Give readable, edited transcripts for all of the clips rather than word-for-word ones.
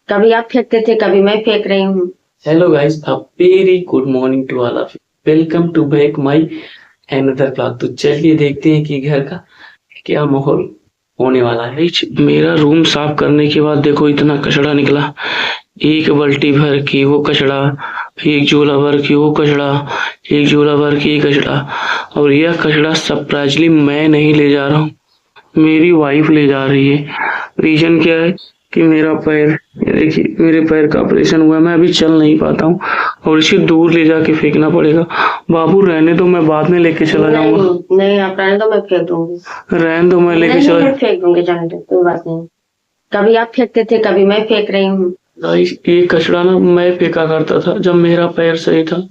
कभी आप फेंकते थे, कभी मैं फेंक रही हूँ। Hello guys, a very good morning to all of you. Welcome to back my another blog. तो चलिए देखते हैं कि घर का क्या माहौल होने वाला है। मेरा रूम साफ करने के बाद देखो इतना कचरा निकला। एक बाल्टी भर के वो कचरा, एक झोला भर के वो कचरा, एक झोला भर के ये कचरा। और यह कचरा सरप्राइजली मैं नहीं ले जा रहा हूँ, मेरी वाइफ ले जा रही है। रीजन क्या है कि मेरा पैर, ये देखिए मेरे पैर का ऑपरेशन हुआ है, मैं अभी चल नहीं पाता हूँ और इसे दूर ले जाके फेंकना पड़ेगा। बाबू रहने दो, मैं बाद में लेके चला जाऊंगा। नहीं, आप रहने दो, मैं फेंक दूंगी। रहने दो, मैं लेके नहीं, चला। मैं फेंक दूंगी, जाने दो, कोई बात नहीं। कभी आप फेंकते थे, कभी मैं फेंक रही हूँ। गाइस, ये कचरा ना मैं फेंका करता था जब मेरा पैर सही था।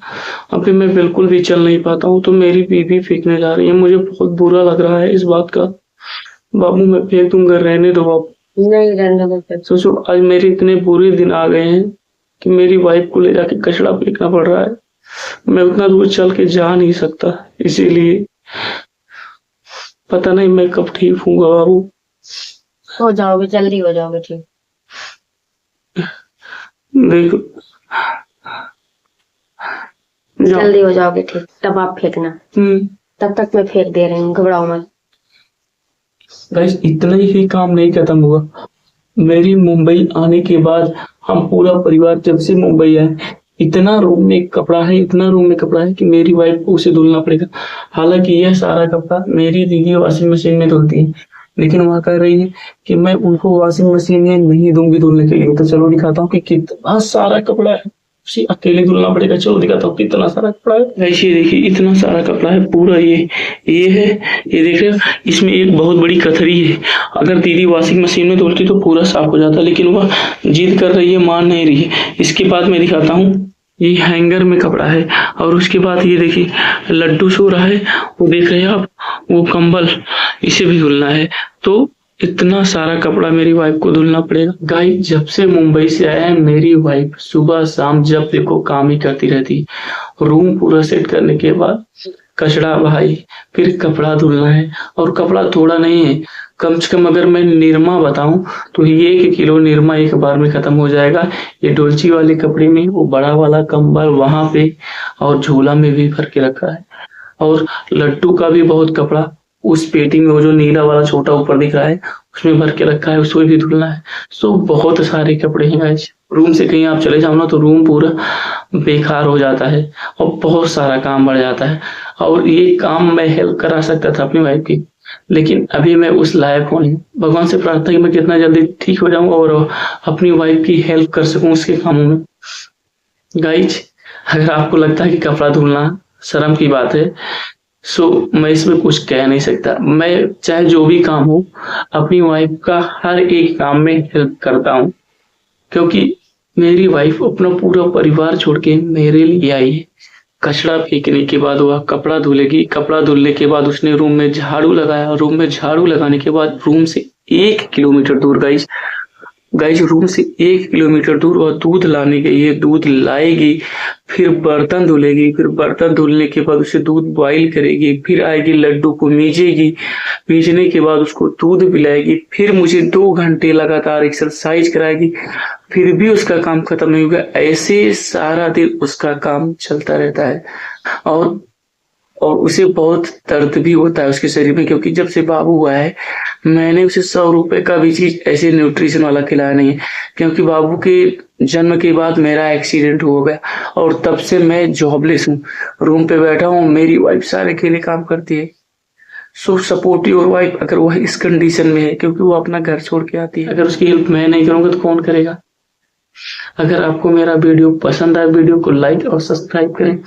अभी मैं बिल्कुल भी चल नहीं पाता हूँ तो मेरी बीवी फेंकने जा रही है। मुझे बहुत बुरा लग रहा है इस बात का। बाबू मैं फेंक दूंगा, रहने दो बाबू। नहीं, रहने दो, मैं फेंक। सोचो आज मेरे इतने बुरे दिन आ गए हैं कि मेरी वाइफ को ले जाके कचरा फेंकना पड़ रहा है। मैं उतना दूर चल के जा नहीं सकता, इसीलिए पता नहीं मैं कब ठीक हूँगा बाबू। हो जाओगे, जल्दी हो जाओगे ठीक। देखो जल्दी हो जाओगे ठीक, तब आप फेंकना। तब तक मैं फेंक दे रही हूँ, घबराओ मत। गाइस, इतना ही काम नहीं खत्म हुआ। मेरी मुंबई आने के बाद हम पूरा परिवार जब से मुंबई आए, इतना रूम में कपड़ा है, इतना रूम में कपड़ा है कि मेरी वाइफ को उसे धुलना पड़ेगा। हालांकि यह सारा कपड़ा मेरी दीदी वॉशिंग मशीन में धुलती है, लेकिन वह कह रही है कि मैं उनको वॉशिंग मशीन में नहीं दूंगी धुलने के लिए। तो चलो दिखाता हूँ कि कितना सारा कपड़ा है, उसे अकेले धुलना पड़ेगा। चलो दिखाता हूँ कितना सारा कपड़ा है। ऐसे देखिए इतना सारा कपड़ा है पूरा। ये है, ये देख रहे हो, इसमें एक बहुत बड़ी कथरी है। अगर दीदी वॉशिंग मशीन में धुलती तो पूरा साफ हो जाता, लेकिन वह जिद कर रही है, मान नहीं रही है। इसके बाद मैं दिखाता हूँ, ये हैंगर में कपड़ा है। और उसके बाद ये देखिए लड्डू सो रहा है, वो देख रहे हैं आप, वो कंबल, इसे भी धुलना है। तो इतना सारा कपड़ा मेरी वाइफ को धुलना पड़ेगा। गाइस, जब से मुंबई से आया है मेरी वाइफ सुबह शाम जब देखो काम ही करती रहती। रूम पूरा सेट करने के बाद कचरा भाई, फिर कपड़ा धुलना है। और कपड़ा थोड़ा नहीं है, कम से कम अगर मैं निरमा बताऊं तो 1 किलो निरमा एक बार में खत्म हो जाएगा। ये डोलची वाले कपड़े में वो बड़ा वाला कंबल वहां पे, और झोला में भी भर के रखा है। और लड्डू का भी बहुत कपड़ा उस पेटी में, वो जो नीला वाला छोटा ऊपर दिख रहा है उसमें भर के रखा है, उसको भी धुलना है। सो बहुत सारे कपड़े हैं गाइस। रूम से कहीं आप चले जाओ ना तो रूम पूरा बेकार हो जाता है और बहुत सारा काम बढ़ जाता है। और ये काम मैं हेल्प करा सकता था अपनी वाइफ की, लेकिन अभी मैं उस लायक हूँ नहीं। भगवान से प्रार्थना कि मैं कितना जल्दी ठीक हो जाऊं और अपनी वाइफ की हेल्प कर सकूं उसके कामों में। गाइज, अगर आपको लगता है कि कपड़ा धुलना शर्म की बात है, सो मैं इसमें कुछ कह नहीं सकता। मैं चाहे जो भी काम हो, अपनी वाइफ का हर एक काम में हेल्प करता हूँ, क्योंकि मेरी वाइफ अपना पूरा परिवार छोड़ के मेरे लिए आई है। कचरा फेंकने के बाद वह कपड़ा धुलेगी, कपड़ा धुलने के बाद उसने रूम में झाड़ू लगाया, रूम में झाड़ू लगाने के बाद रूम से 1 किलोमीटर दूर गाइस रूम से 1 किलोमीटर दूर वह दूध लाने गई है। दूध लाएगी, फिर बर्तन धुलेगी, फिर बर्तन धुलने के बाद उसे दूध बॉईल करेगी, फिर आएगी लड्डू को मीजेगी, मीजने के बाद उसको दूध पिलाएगी, फिर मुझे 2 घंटे लगातार एक्सरसाइज कराएगी, फिर भी उसका काम खत्म नहीं होगा। ऐसे सारा दिन उसका काम चलता रहता है। और उसे बहुत दर्द भी होता है उसके शरीर में, क्योंकि जब से बाबू हुआ है मैंने उसे 100 रुपए का भी चीज ऐसे न्यूट्रिशन वाला खिलाया नहीं है, क्योंकि बाबू के जन्म के बाद मेरा एक्सीडेंट हो गया और तब से मैं जॉबलेस हूँ, रूम पे बैठा हूँ। मेरी वाइफ सारे अकेले काम करती है। सो सपोर्ट योर वाइफ अगर वह इस कंडीशन में है, क्योंकि वो अपना घर छोड़ के आती है। अगर उसकी हेल्प मैं नहीं करूंगा तो कौन करेगा। अगर आपको मेरा वीडियो पसंद आए, वीडियो को लाइक और सब्सक्राइब करें।